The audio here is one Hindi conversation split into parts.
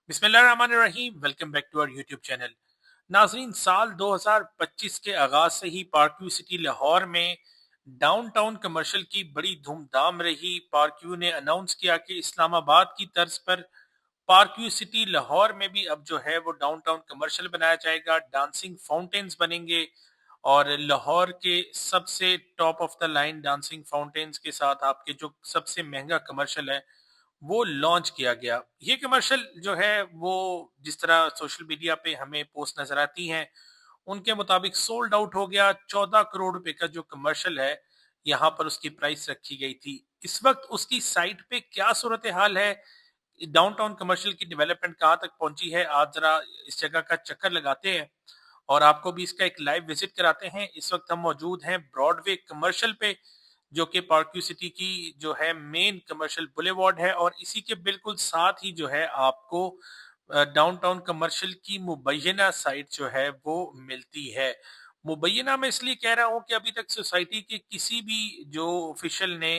बिस्मिल्लाहिर्रहमानिर्रहीम। Welcome back to our YouTube channel. नाजरीन, साल 2025 के आगाज से ही पार्कव्यू सिटी लाहौर में डाउनटाउन कमर्शियल की बड़ी धूमधाम रही। पार्कव्यू ने अनाउंस किया कि इस्लामाबाद की तर्ज पर पार्कव्यू सिटी लाहौर में भी अब जो है वो डाउनटाउन कमर्शियल बनाया जाएगा। डांसिंग फाउंटेन्स बनेंगे और लाहौर के सबसे top of the line dancing fountains के साथ आपके जो सबसे महंगा कमर्शियल है वो लॉन्च किया गया। ये कमर्शियल जो है वो जिस तरह सोशल मीडिया पे हमें पोस्ट नजर आती हैं, उनके मुताबिक सोल्ड आउट हो गया। 14 करोड़ रुपए का जो कमर्शियल है, यहाँ पर उसकी प्राइस रखी गई थी। इस वक्त उसकी साइट पे क्या सूरत हाल है, डाउनटाउन कमर्शियल की डेवलपमेंट कहाँ तक पहुंची है, आज जरा इस जगह का चक्कर लगाते हैं और आपको भी इसका एक लाइव विजिट कराते हैं। इस वक्त हम मौजूद हैं ब्रॉडवे कमर्शियल पे, जो कि पार्कव्यू सिटी की जो है मेन कमर्शियल बुलेवार्ड है, और इसी के बिल्कुल साथ ही जो है आपको डाउनटाउन कमर्शियल की मुबैना साइट जो है वो मिलती है। मुबैना मैं इसलिए कह रहा हूँ कि अभी तक सोसाइटी के किसी भी जो ऑफिशियल ने,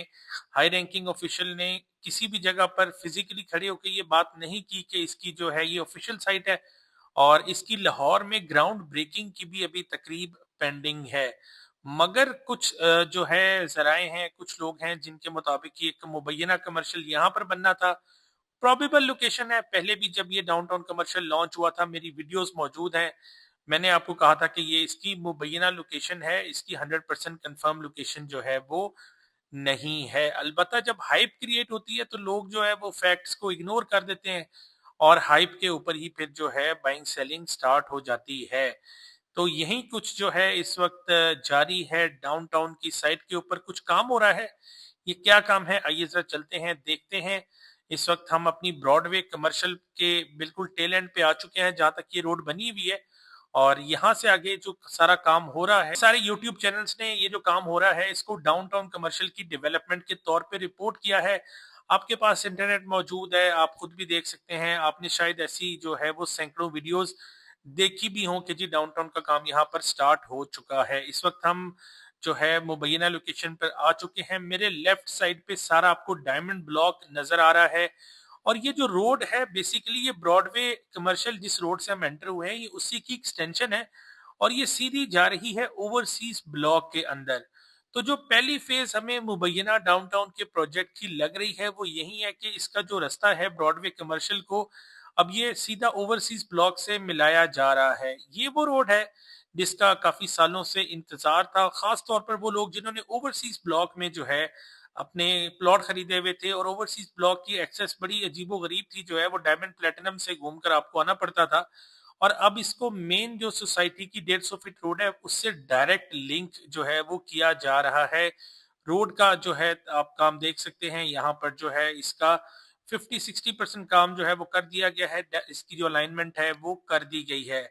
हाई रैंकिंग ऑफिशियल ने किसी भी जगह पर फिजिकली खड़े होकर ये बात नहीं की कि इसकी जो है ये ऑफिशियल साइट है, और इसकी लाहौर में ग्राउंड ब्रेकिंग की भी अभी तकरीब पेंडिंग है। मगर कुछ जो है ज़राए हैं, कुछ लोग हैं जिनके मुताबिक ये एक मुबैना कमर्शियल यहाँ पर बनना था। प्रोबेबल लोकेशन है, पहले भी जब ये डाउनटाउन कमर्शियल लॉन्च हुआ था मेरी वीडियोस मौजूद हैं। मैंने आपको कहा था कि ये इसकी मुबैना लोकेशन है, इसकी 100% कंफर्म लोकेशन जो है वो नहीं है। अलबत्ता जब हाइप क्रिएट होती है तो लोग जो है वो फैक्ट्स को इग्नोर कर देते हैं और हाइप के ऊपर ही फिर जो है बाइंग सेलिंग स्टार्ट हो जाती है। तो यही कुछ जो है इस वक्त जारी है। डाउनटाउन की साइट के ऊपर कुछ काम हो रहा है। ये क्या काम है, आइए जरा चलते हैं, देखते हैं। इस वक्त हम अपनी ब्रॉडवे कमर्शियल के बिल्कुल टेल एंड पे आ चुके हैं, जहां तक ये रोड बनी हुई है, और यहाँ से आगे जो सारा काम हो रहा है, सारे यूट्यूब चैनल्स ने ये जो काम हो रहा है इसको डाउनटाउन कमर्शियल की डेवलपमेंट के तौर पे रिपोर्ट किया है। आपके पास इंटरनेट मौजूद है, आप खुद भी देख सकते हैं। आपने शायद ऐसी जो है वो सैकड़ों वीडियोस देखी भी हो कि जी डाउनटाउन का काम यहाँ पर स्टार्ट हो चुका है। इस वक्त हम जो है मुबैना लोकेशन पर आ चुके हैं। मेरे लेफ्ट साइड पे सारा आपको डायमंड ब्लॉक नजर आ रहा है, और ये जो रोड है बेसिकली ये ब्रॉडवे कमर्शियल जिस रोड से हम एंटर हुए हैं ये उसी की एक्सटेंशन है, और ये सीधी जा रही है ओवरसीज ब्लॉक के अंदर। तो जो पहली फेज हमें मुबैना डाउनटाउन के प्रोजेक्ट की लग रही है वो यही है कि इसका जो रास्ता है ब्रॉडवे कमर्शियल को अब ये सीधा ओवरसीज ब्लॉक से मिलाया जा रहा है। ये वो रोड है जिसका काफी सालों से इंतजार था, खास तौर पर वो लोग जिन्होंने ओवरसीज ब्लॉक में जो है अपने प्लॉट खरीदे हुए थे, और ओवरसीज ब्लॉक की एक्सेस बड़ी अजीबो गरीब थी, जो है वो डायमंड प्लेटिनम से घूमकर आपको आना पड़ता था। और अब इसको मेन जो सोसाइटी की 150 फीट रोड है उससे डायरेक्ट लिंक जो है वो किया जा रहा है। रोड का जो है आप काम देख सकते हैं, यहाँ पर जो है इसका 50-60% काम जो है वो कर दिया गया है। इसकी जो अलाइनमेंट है वो कर दी गई है।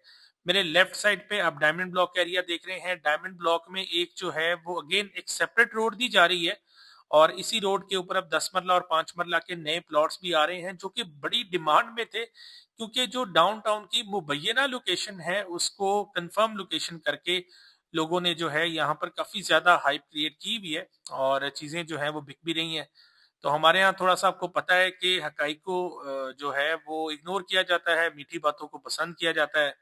मेरे लेफ्ट साइड पे आप डायमंड ब्लॉक एरिया देख रहे हैं। डायमंड ब्लॉक में एक जो है वो अगेन एक सेपरेट रोड दी जा रही है, और इसी रोड के ऊपर अब 10 मरला और 5 मरला के नए प्लॉट्स भी आ रहे हैं जो कि बड़ी डिमांड में थे, क्योंकि जो डाउनटाउन की मुबैना लोकेशन है उसको कंफर्म लोकेशन करके लोगों ने जो है यहाँ पर काफी ज्यादा हाइप क्रिएट की हुई है, और चीजें जो है वो बिक भी रही हैं। तो हमारे यहाँ थोड़ा सा आपको पता है कि हकाइक को जो है वो इग्नोर किया जाता है, मीठी बातों को पसंद किया जाता है,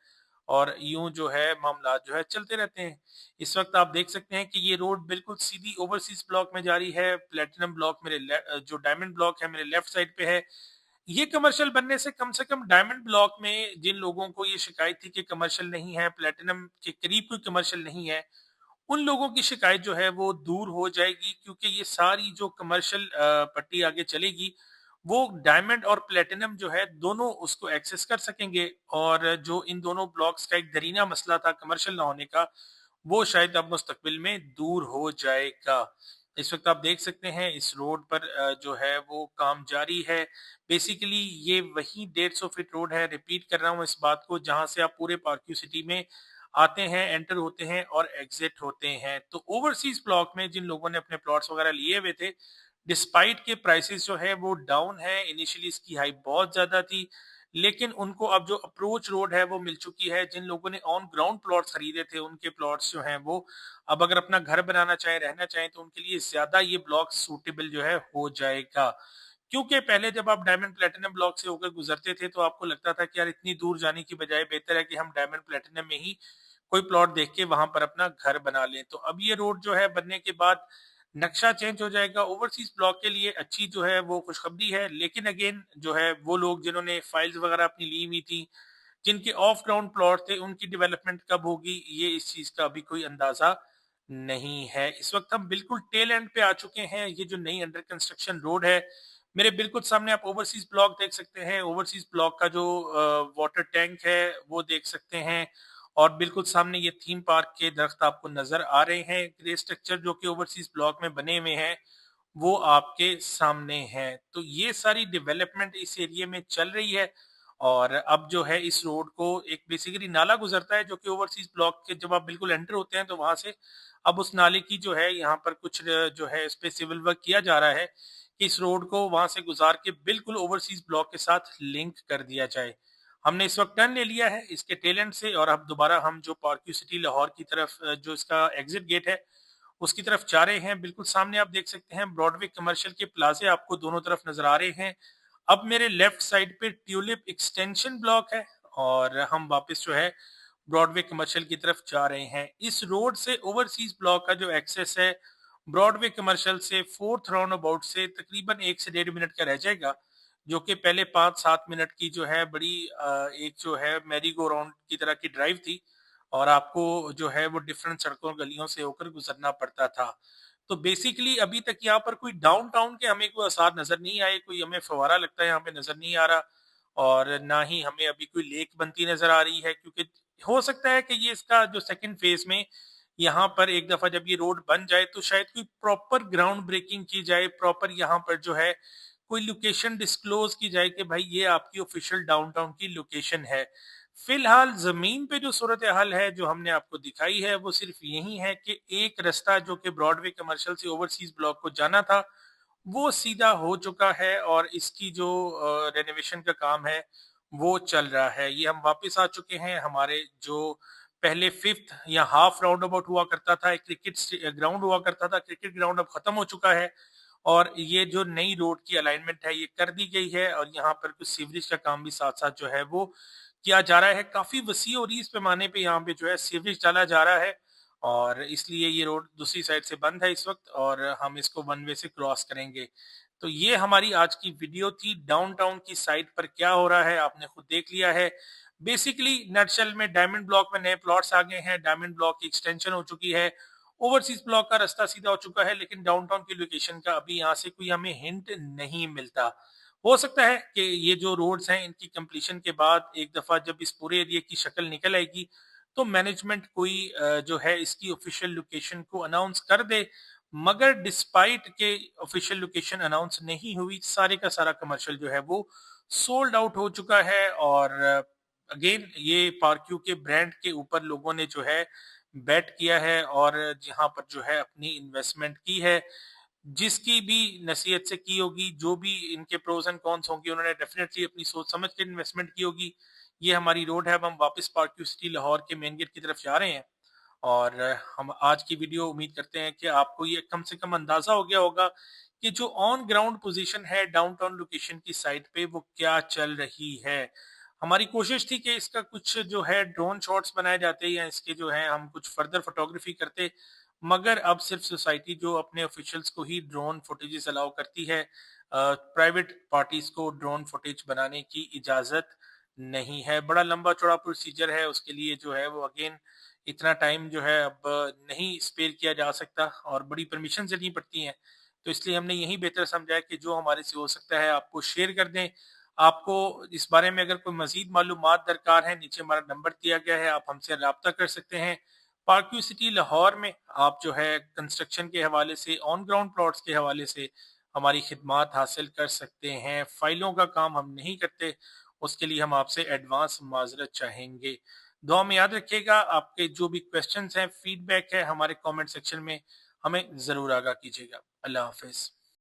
और यूं जो है मामला जो है चलते रहते हैं। इस वक्त आप देख सकते हैं कि ये रोड बिल्कुल सीधी ओवरसीज ब्लॉक में जा रही है। प्लेटिनम ब्लॉक जो डायमंड ब्लॉक है मेरे लेफ्ट साइड पे है। ये कमर्शियल बनने से कम डायमंड ब्लॉक में जिन लोगों को ये शिकायत थी कि कमर्शियल नहीं है, प्लेटिनम के करीब कोई कमर्शियल नहीं है, उन लोगों की शिकायत जो है वो दूर हो जाएगी, क्योंकि ये सारी जो कमर्शियल पट्टी आगे चलेगी वो डायमंड और प्लेटिनम जो है दोनों उसको एक्सेस कर सकेंगे, और जो इन दोनों ब्लॉक्स का एक दरीना मसला था कमर्शियल ना होने का, वो शायद अब मुस्तकबिल में दूर हो जाएगा। इस वक्त आप देख सकते हैं इस रोड पर जो है वो काम जारी है। बेसिकली ये वही 150 फीट रोड है, रिपीट कर रहा हूँ इस बात को, जहां से आप पूरे पार्क्यू सिटी में आते हैं, एंटर होते हैं और एग्जिट होते हैं। तो ओवरसीज ब्लॉक में जिन लोगों ने अपने प्लॉट्स वगैरह लिए हुए थे, डिस्पाइट के प्राइसेस जो है वो डाउन है। इनिशियली इसकी हाइप बहुत ज्यादा थी, लेकिन उनको अब जो अप्रोच रोड है वो मिल चुकी है। जिन लोगों ने ऑन ग्राउंड प्लॉट्स खरीदे थे उनके प्लॉट्स जो हैं वो अब अगर अपना घर बनाना चाहें, रहना चाहें, तो उनके लिए ज्यादा ये ब्लॉक सूटेबल जो है हो जाएगा। क्योंकि पहले जब आप डायमंड प्लेटिनम ब्लॉक से होकर गुजरते थे तो आपको लगता था कि यार इतनी दूर जाने की बजाय बेहतर है कि हम डायमंड प्लेटिनम में ही कोई प्लॉट देख के वहां पर अपना घर बना लें। तो अब ये रोड जो है बनने के बाद नक्शा चेंज हो जाएगा। ओवरसीज ब्लॉक के लिए अच्छी जो है वो खुशखबरी है, लेकिन अगेन जो है वो लोग जिन्होंने फाइल्स वगैरह अपनी ली हुई थी, जिनके ऑफ ग्राउंड प्लॉट थे, उनकी डेवलपमेंट कब होगी ये इस चीज का अभी कोई अंदाजा नहीं है। इस वक्त हम बिल्कुल टेल एंड पे आ चुके हैं। ये जो नई अंडर कंस्ट्रक्शन रोड है, मेरे बिल्कुल सामने आप ओवरसीज ब्लॉक देख सकते हैं। ओवरसीज ब्लॉक का जो वाटर टैंक है वो देख सकते हैं, और बिल्कुल सामने ये थीम पार्क के दरख्त आपको नजर आ रहे हैं। ग्रे स्ट्रक्चर जो कि ओवरसीज ब्लॉक में बने हुए हैं वो आपके सामने है। तो ये सारी डेवलपमेंट इस एरिया में चल रही है। और अब जो है इस रोड को एक बेसिकली नाला गुजरता है जो कि ओवरसीज ब्लॉक के जब आप बिल्कुल एंटर होते हैं तो वहां से अब उस नाले की जो है यहाँ पर कुछ जो है इस पे सिविल वर्क किया जा रहा है कि इस रोड को वहां से गुजार के बिल्कुल ओवरसीज ब्लॉक के साथ लिंक कर दिया जाए। हमने इस वक्त टर्न ले लिया है इसके टेल एंड से, और अब दोबारा हम जो पार्क सिटी लाहौर की तरफ जो इसका एग्जिट गेट है उसकी तरफ जा रहे हैं। बिल्कुल सामने आप देख सकते हैं ब्रॉडवे कमर्शियल के प्लाजे आपको दोनों तरफ नजर आ रहे हैं। अब मेरे लेफ्ट साइड पे ट्यूलिप एक्सटेंशन ब्लॉक है, और हम वापस जो है ब्रॉडवे कमर्शियल की तरफ जा रहे हैं। इस रोड से ओवरसीज ब्लॉक का जो एक्सेस है ब्रॉडवे कमर्शियल से फोर्थ राउंड अबाउट से तकरीबन 1 से 1.5 मिनट का रह जाएगा, जो कि पहले 5-7 मिनट की जो है बड़ी एक जो है मैरी गो राउंड की तरह की ड्राइव थी, और आपको जो है वो डिफरेंट सड़कों और गलियों से होकर गुजरना पड़ता था। तो बेसिकली अभी तक यहाँ पर कोई डाउनटाउन के हमें कोई आसार नजर नहीं आए, कोई हमें फव्वारा लगता है यहाँ पे नजर नहीं आ रहा, और ना ही हमें अभी कोई लेक बनती नजर आ रही है। क्योंकि हो सकता है कि ये इसका जो सेकंड फेज में यहाँ पर एक दफा जब ये रोड बन जाए तो शायद कोई प्रॉपर ग्राउंड ब्रेकिंग की जाए, प्रॉपर यहाँ पर जो है कोई लोकेशन डिस्क्लोज की जाए कि भाई ये आपकी ऑफिशियल डाउनटाउन की लोकेशन है। फिलहाल जमीन पे जो सूरत हाल है जो हमने आपको दिखाई है वो सिर्फ यही है कि एक रास्ता जो कि ब्रॉडवे कमर्शियल से ओवरसीज ब्लॉक को जाना था वो सीधा हो चुका है, और इसकी जो रेनोवेशन का काम है वो चल रहा है। ये हम वापस आ चुके हैं हमारे जो पहले फिफ्थ या हाफ राउंड अबाउट हुआ करता था, एक क्रिकेट ग्राउंड हुआ करता था, क्रिकेट ग्राउंड अब खत्म हो चुका है, और ये जो नई रोड की अलाइनमेंट है ये कर दी गई है, और यहाँ पर कुछ सीवरेज का काम भी साथ साथ जो है वो किया जा रहा है। काफी वसी और इस पैमाने पे यहाँ पे जो है सीवरेज डाला जा रहा है, और इसलिए ये रोड दूसरी साइड से बंद है इस वक्त, और हम इसको वन वे से क्रॉस करेंगे। तो ये हमारी आज की वीडियो थी। डाउनटाउन की साइड पर क्या हो रहा है आपने खुद देख लिया है। बेसिकली नटशेल में डायमंड ब्लॉक में नए प्लॉट्स आ गए हैं, डायमंड ब्लॉक की एक्सटेंशन हो चुकी है, ओवरसीज ब्लॉक का रास्ता सीधा हो चुका है, लेकिन डाउनटाउन की लोकेशन का अभी यहाँ से कोई हमें हिंट नहीं मिलता। हो सकता है कि ये जो रोड्स हैं इनकी कंप्लीशन के बाद एक दफा जब इस पूरे एरिया की शक्ल निकल आएगी तो मैनेजमेंट कोई जो है इसकी ऑफिशियल लोकेशन को अनाउंस कर दे। मगर डिस्पाइट के ऑफिशियल लोकेशन अनाउंस नहीं हुई, सारे का सारा कमर्शियल जो है वो सोल्ड आउट हो चुका है। और अगेन ये पार्क्यू के ब्रांड के ऊपर लोगों ने जो है बेट किया है, और जहां पर जो है अपनी इन्वेस्टमेंट की है, जिसकी भी नसीहत से की होगी, जो भी इनके प्रोज एंड कॉन्स होंगे उन्होंने डेफिनेटली अपनी सोच समझ के इन्वेस्टमेंट की होगी। ये हमारी रोड है। अब हम वापस पार्क सिटी लाहौर के मेन गेट की तरफ जा रहे हैं, और हम आज की वीडियो उम्मीद करते हैं कि आपको ये कम से कम अंदाजा हो गया होगा कि जो ऑन ग्राउंड पोजीशन है डाउनटाउन लोकेशन की साइड पे वो क्या चल रही है। हमारी कोशिश थी कि इसका कुछ जो है ड्रोन शॉट्स बनाए जाते या इसके जो है हम कुछ फर्दर फोटोग्राफी करते, मगर अब सिर्फ सोसाइटी जो अपने ऑफिशियल्स को ही ड्रोन फुटेजेस अलाउ करती है, प्राइवेट पार्टीज को ड्रोन फुटेज बनाने की इजाजत नहीं है। बड़ा लंबा चौड़ा प्रोसीजर है, उसके लिए जो है वो अगेन इतना टाइम जो है अब नहीं स्पेयर किया जा सकता, और बड़ी परमिशन लेनी पड़ती हैं। तो इसलिए हमने यही बेहतर समझा है कि जो हमारे से हो सकता है आपको शेयर कर दें। आपको इस बारे में अगर कोई मजीद मालूमात दरकार है, नीचे हमारा नंबर दिया गया है, आप हमसे रब्ता कर सकते हैं। पार्क्यू सिटी लाहौर में आप जो है कंस्ट्रक्शन के हवाले से, ऑन ग्राउंड प्लॉट्स के हवाले से हमारी खिदमात हासिल कर सकते हैं। फाइलों का काम हम नहीं करते, उसके लिए हम आपसे एडवांस माजरत चाहेंगे। दुआ में याद रखिएगा। आपके जो भी क्वेश्चंस हैं, फीडबैक है, हमारे कमेंट सेक्शन में हमें ज़रूर आगाह कीजिएगा। अल्लाह हाफिज़।